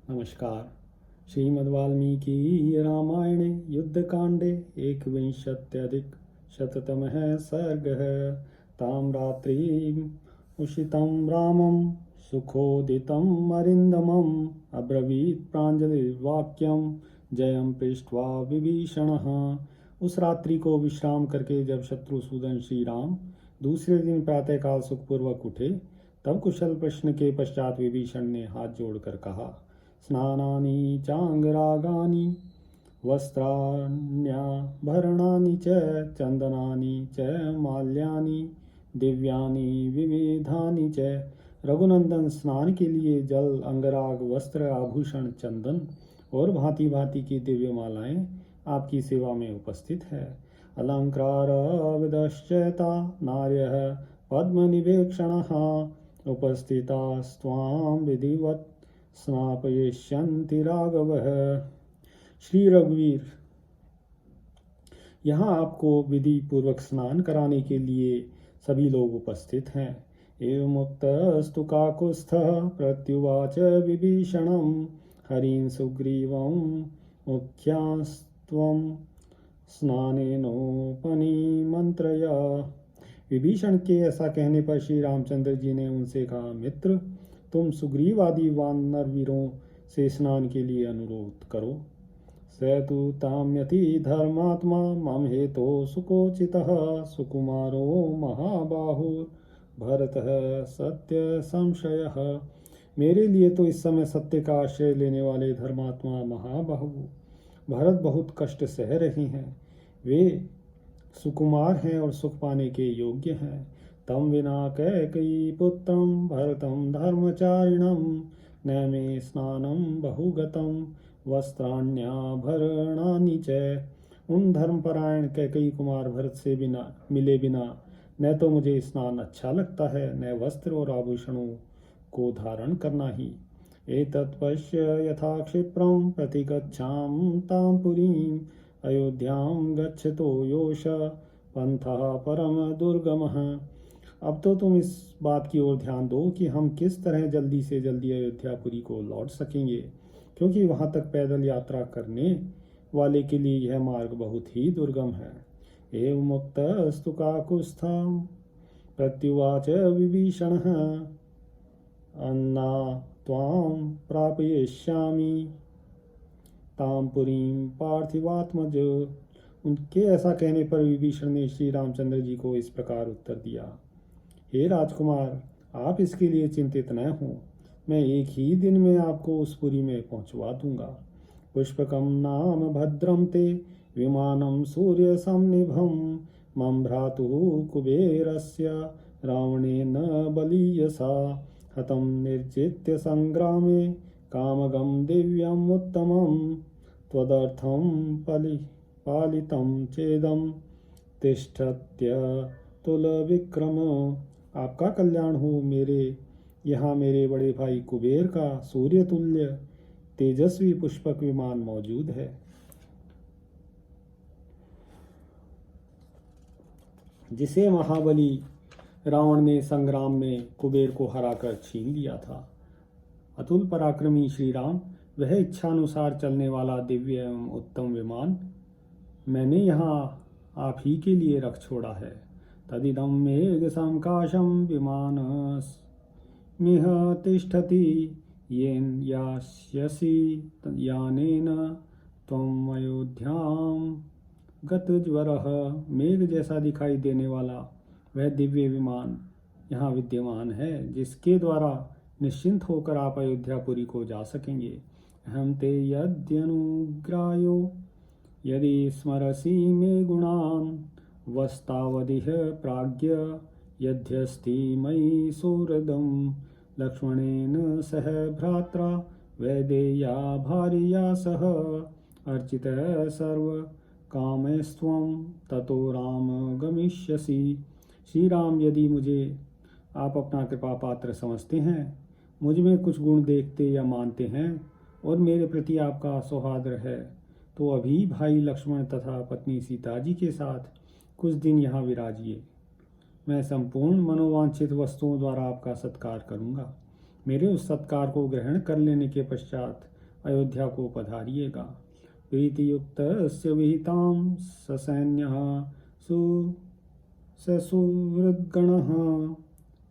नमस्कार। श्रीमद् वाल्मीकि रामायणे युद्धकांडे एकविंशत्यधिकशततमः सर्गः। तां रात्रिम् उषितं रामं सुखोदितम् अरिन्दमम् अब्रवीत् प्राञ्जलिर्वाक्यं जयं पृष्ट्वा विभीषणः। उस रात्रि को विश्राम करके जब शत्रुसूदन श्री राम दूसरे दिन प्रातःकाल सुखपूर्वक उठे, तब कुशल प्रश्न के पश्चात विभीषण ने हाथ जोड़कर कहा, स्नानानि चांगरागानि वस्त्राण्याभरणानि च चंदनानि च माल्यानि दिव्यानि विविधानि च। रघुनंदन, स्नान के लिए जल, अंगराग, वस्त्र, आभूषण, चंदन और भांति भांति की दिव्य मालाएं आपकी सेवा में उपस्थित है। अलंकार विदश्चैता नार्यः पद्मनिवेक्षणः उपस्थितास्त्वां विधिवत् स्नापयिष्यन्ति राघवः। श्री रघुवीर, यहाँ आपको विधि पूर्वक स्नान कराने के लिए सभी लोग उपस्थित हैं। एवं मुक्तस्तु काकुत्स्थः प्रत्युवाच विभीषणं हरिं सुग्रीवं मुख्यास्त्वं स्नानेनोपनिमंत्रय। विभीषण के ऐसा कहने पर श्री रामचंद्र जी ने उनसे कहा, मित्र, तुम सुग्रीव आदि वानर वीरों से स्नान के लिए अनुरोध करो। स तु ताम्यति धर्मात्मा मम हेतो सुकोचितः सुकुमारो महाबाहुर् भरतः सत्य संशयः। मेरे लिए तो इस समय सत्य का आश्रय लेने वाले धर्मात्मा महाबाहु भरत बहुत कष्ट सह रहे हैं। वे सुकुमार हैं और सुख पाने के योग्य हैं। तम विना कैकेयी पुत्रं भरतं धर्मचारिणं न मे स्नानं बहुगतं वस्त्राण्याभरणानि च। उन धर्मपरायण कैकेयी कुमार भरत से मिले बिना न तो मुझे स्नान अच्छा लगता है, न वस्त्र और आभूषणों को धारण करना ही। एतत्पश्य यथा क्षिप्रं प्रतिगच्छाम तां पुरीं अयोध्यां गच्छतो योष पंथः परम दुर्गमः। अब तो तुम इस बात की ओर ध्यान दो कि हम किस तरह जल्दी से जल्दी अयोध्यापुरी को लौट सकेंगे, क्योंकि वहां तक पैदल यात्रा करने वाले के लिए यह मार्ग बहुत ही दुर्गम है। एवं मुक्तस्तु काकुत्स्थं प्रत्युवाच विभीषणः अन्ना त्वां प्रापयिष्यामि तां पुरीं पार्थिवात्मज। उनके ऐसा कहने पर विभीषण ने श्री रामचंद्र जी को इस प्रकार उत्तर दिया, हे राजकुमार, आप इसके लिए चिंतित न हो, मैं एक ही दिन में आपको उस पुरी में पहुंचवा दूंगा। पुष्पकम नाम भद्रम ते विमानम सूर्य समनिभम मम भ्रातुः कुबेरस्य रावणेन बलीयसा हतं निर्जित्य संग्रामे कामगं दिव्यम उत्तमं त्वदर्थं पालितं चेदं तिष्ठत्य तुल विक्रम। आपका कल्याण हो। मेरे यहाँ मेरे बड़े भाई कुबेर का सूर्य तुल्य तेजस्वी पुष्पक विमान मौजूद है, जिसे महाबली रावण ने संग्राम में कुबेर को हराकर छीन लिया था। अतुल पराक्रमी श्री राम, वह इच्छानुसार चलने वाला दिव्य एवं उत्तम विमान मैंने यहाँ आप ही के लिए रख छोड़ा है। तदिदं मेघ संकाशं विमानस्मिह तिष्ठति येन यास्यसि यानेन त्वम् अयोध्यां गतज्वरः। मेघ जैसा दिखाई देने वाला वह दिव्य विमान यहाँ विद्यमान है, जिसके द्वारा निश्चिंत होकर आप अयोध्यापुरी को जा सकेंगे। अहं ते यद्यनुग्रायो यदि स्मरसि मे गुणान् वस्तावधिः प्राज्ञ यद्यस्ति मयि सुहृदं लक्ष्मणेन सह भ्रात्रा वैदेह्या भार्या सह अर्चितः सर्वकामैस्त्वं ततो राम गमिष्यसि। श्री राम, यदि मुझे आप अपना कृपा पात्र समझते हैं, मुझ में कुछ गुण देखते या मानते हैं और मेरे प्रति आपका सौहार्द है, तो अभी भाई लक्ष्मण तथा पत्नी सीता जी के साथ कुछ दिन यहाँ विराजिए। मैं संपूर्ण मनोवांछित वस्तुओं द्वारा आपका सत्कार करूँगा। मेरे उस सत्कार को ग्रहण कर लेने के पश्चात अयोध्या को पधारिएगा। प्रीतियुक्तस्य विहितां ससैन्यः सुसुहृद्गणः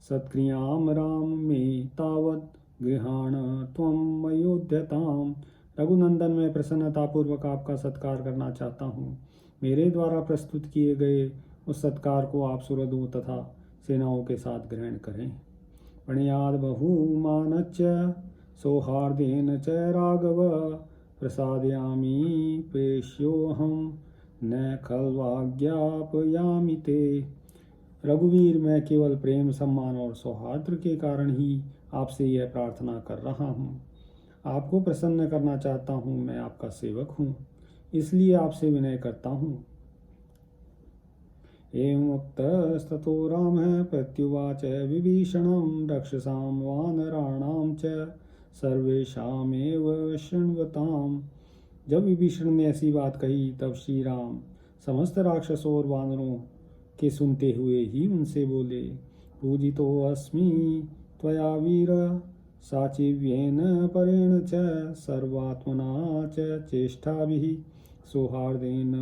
सत्क्रियां राम मे तावत् गृहाण त्वम् अयोध्यताम्। रघुनंदन, मैं प्रसन्नतापूर्वक आपका सत्कार करना चाहता हूँ। मेरे द्वारा प्रस्तुत किए गए उस सत्कार को आप सुहृदों तथा सेनाओं के साथ ग्रहण करें। प्रणयाद बहुमानच्च सौहार्देन च राघव प्रसादयामि प्रेष्योऽहं न खल्वाज्ञापयामि ते। रघुवीर, मैं केवल प्रेम, सम्मान और सौहार्द के कारण ही आपसे यह प्रार्थना कर रहा हूँ। आपको प्रसन्न करना चाहता हूँ। मैं आपका सेवक हूँ, इसलिए आपसे विनय करता हूँ। एवमुक्तस्ततो रामः प्रत्युवाच विभीषणं रक्षसां वानराणां च सर्वेषामेव शृण्वताम्। जब विभीषण ने ऐसी बात कही, तब श्री राम समस्त राक्षसों और वानरों के सुनते हुए ही उनसे बोले, पूजितो अस्मि त्वया वीर साचिव्येन परेण च सर्वात्मना च चेष्टाभिः सौहार्देन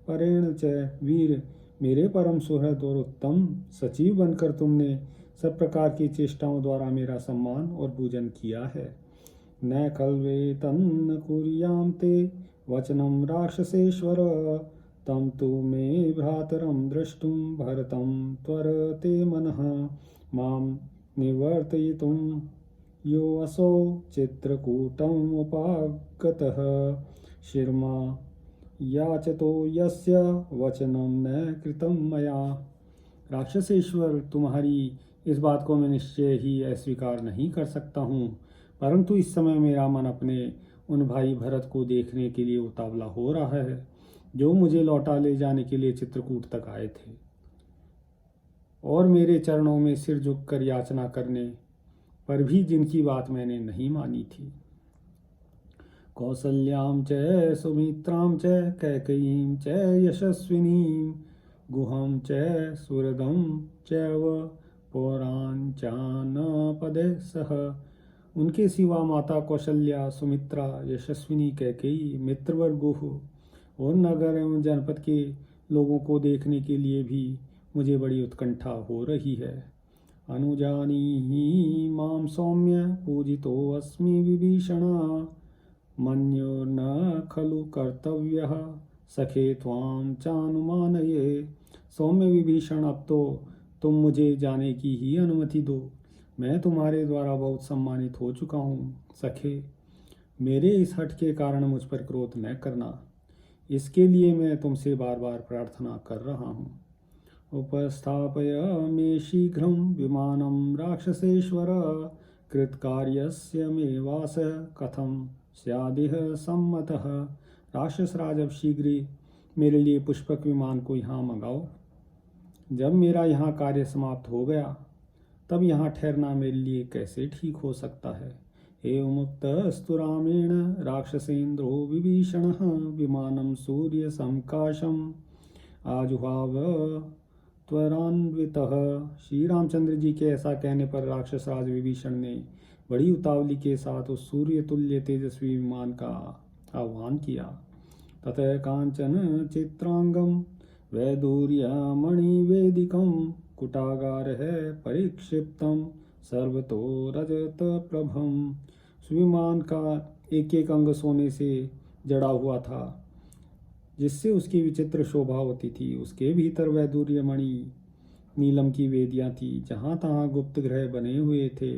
परेण च। वीर, मेरे परम सुहृद और उत्तम सचिव बनकर तुमने सब प्रकार की चेष्टाओं द्वारा मेरा सम्मान और पूजन किया है। न खल्वे तन्न कुर्यां ते वचनं राक्षसेश्वर तं तु मे भ्रातरं द्रष्टुं भरतं त्वरते मनः मां निवर्तयितुं यो असौ चित्रकूटम् उपागतः शिर्मा याचतो यस्य वचनं न कृतं मया। राक्षसेश्वर, तुम्हारी इस बात को मैं निश्चय ही अस्वीकार नहीं कर सकता हूँ, परंतु इस समय मेरा मन अपने उन भाई भरत को देखने के लिए उतावला हो रहा है, जो मुझे लौटा ले जाने के लिए चित्रकूट तक आए थे और मेरे चरणों में सिर झुककर याचना करने पर भी जिनकी बात मैंने नहीं मानी थी। कौसल्यां च सुमित्रां च कैकेयीं च यशस्विनीं गुहं च सुहृदं चैव पौराञ्चानपदे सह। उनके सिवा माता कौशल्या, सुमित्रा, यशस्विनी कैकेयी, मित्रवर गुह और नगर एवं जनपद के लोगों को देखने के लिए भी मुझे बड़ी उत्कंठा हो रही है। अनुजानीहि मां सौम्य पूजितो अस्मि विभीषण मन्योर्न खलु कर्तव्यः सखे त्वां चानुमानये। सौम्य विभीषण, अब तो तुम मुझे जाने की ही अनुमति दो। मैं तुम्हारे द्वारा बहुत सम्मानित हो चुका हूँ। सखे, मेरे इस हठ के कारण मुझ पर क्रोध न करना, इसके लिए मैं तुमसे बार बार प्रार्थना कर रहा हूँ। उपस्थापय मे शीघ्रं विमानं राक्षसेश्वर कृतकार्यस्य मे वास कथं स्यादिह सम्मतः। राक्षस राज, अब शीघ्र ही मेरे लिए पुष्पक विमान को यहाँ मंगाओ। जब मेरा यहाँ कार्य समाप्त हो गया, तब यहाँ ठहरना मेरे लिए कैसे ठीक हो सकता है। एवमुक्तस्तु रामेण राक्षसेन्द्रो विभीषणः विमानं सूर्य संकाशम आजुहाव त्वरान्वितः। श्री रामचंद्र जी के ऐसा कहने पर राक्षस राज विभीषण ने बड़ी उतावली के साथ उस सूर्य तुल्य तेजस्वी विमान का आह्वान किया। ततः कांचन चित्रांगम वैदूर्यमणिवेदिकं कुटागारः परिक्षिप्तं सर्वतो रजत प्रभम। विमान का एक एक अंग सोने से जड़ा हुआ था, जिससे उसकी विचित्र शोभा होती थी। उसके भीतर वैदूर्य मणि नीलम की वेदियाँ थी, जहाँ तहाँ गुप्त ग्रह बने हुए थे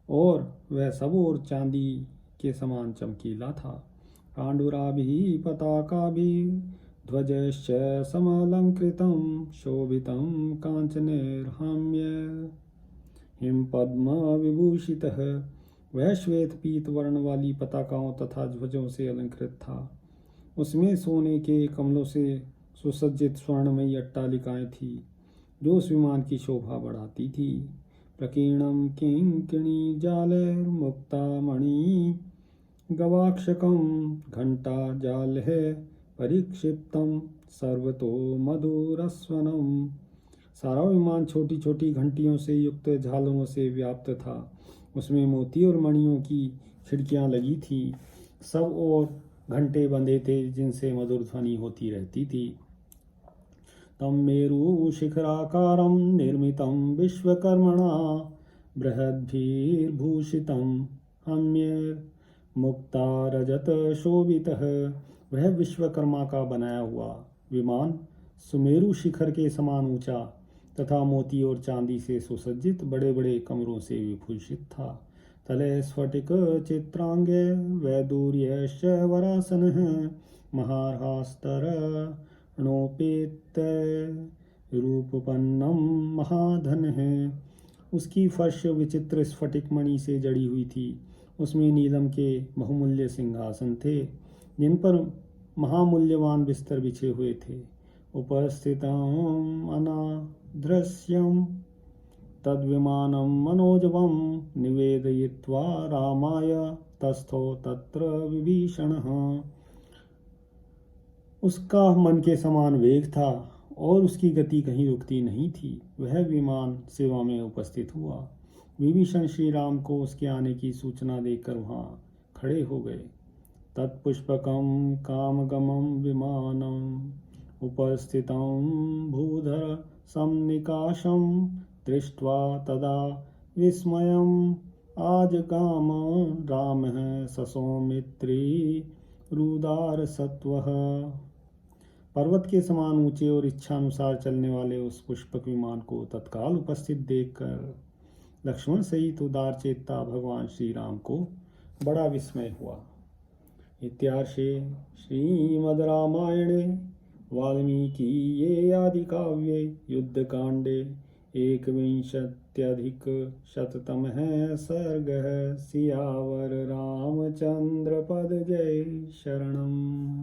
और वह सब और चांदी के समान चमकीला था। पांडुराभिः पताकाभिः ध्वजश्च समलंकृतं शोभितं कांचनैर्हाम्य हिमपद्म विभूषितः। वह श्वेत पीत वर्ण वाली पताकाओं तथा ध्वजों से अलंकृत था। उसमें सोने के कमलों से सुसज्जित स्वर्णमयी अट्टालिकाएं थी, जो उस विमान की शोभा बढ़ाती थी। प्रकीर्णं किंकिणी जालैर्मुक्तामणि गवाक्षकं घंटा जाल है परिक्षिप्तं सर्वतो मधुरस्वनम। सारा विमान छोटी छोटी घंटियों से युक्त झालरों से व्याप्त था। उसमें मोती और मणियों की खिड़कियां लगी थी सब और घंटे बंधे थे जिनसे मधुर ध्वनि होती रहती थी। तम मेरु शिखराकारं निर्मितं विश्वकर्मणा बृहद्भिर्भूषितं मुक्ता रजत शोभितः। वह विश्वकर्मा का बनाया हुआ विमान सुमेरु शिखर के समान ऊंचा तथा मोती और चांदी से सुसज्जित बड़े बड़े कमरों से विभूषित था। तले स्फटिक चित्रांगे वैदूर्यश्च वरासनः महारहास्तर नोपेत रूपपन्नम महाधन है। उसकी फर्श विचित्र स्फटिक मणि से जड़ी हुई थी। उसमें नीलम के बहुमूल्य सिंहासन थे जिन पर महामूल्यवान बिस्तर बिछे हुए थे। उपस्थितम अनादृश्यम तद्विमानं मनोजवं निवेदयित्वा रामाय तस्थो तत्र विभीषणः। उसका मन के समान वेग था और उसकी गति कहीं रुकती नहीं थी। वह विमान सेवा में उपस्थित हुआ। विभीषण श्री राम को उसके आने की सूचना देकर वहाँ खड़े हो गए। तत्पुष्पकं कामगमं विमानम् उपस्थितं भूधर सम्निकाशं दृष्ट्वा तदा विस्मयम् आजगाम रामः ससौमित्री रुदार सत्वः। पर्वत के समान ऊंचे और इच्छानुसार चलने वाले उस पुष्पक विमान को तत्काल उपस्थित देखकर लक्ष्मण सहित उदार चेता भगवान श्री राम को बड़ा विस्मय हुआ। इत्यार्षे श्रीमद् रामायणे वाल्मीकिये आदिकाव्ये युद्धकाण्डे एकविंशत्यधिकशततमः सर्गः। सियावर रामचन्द्र पद जय शरणम्।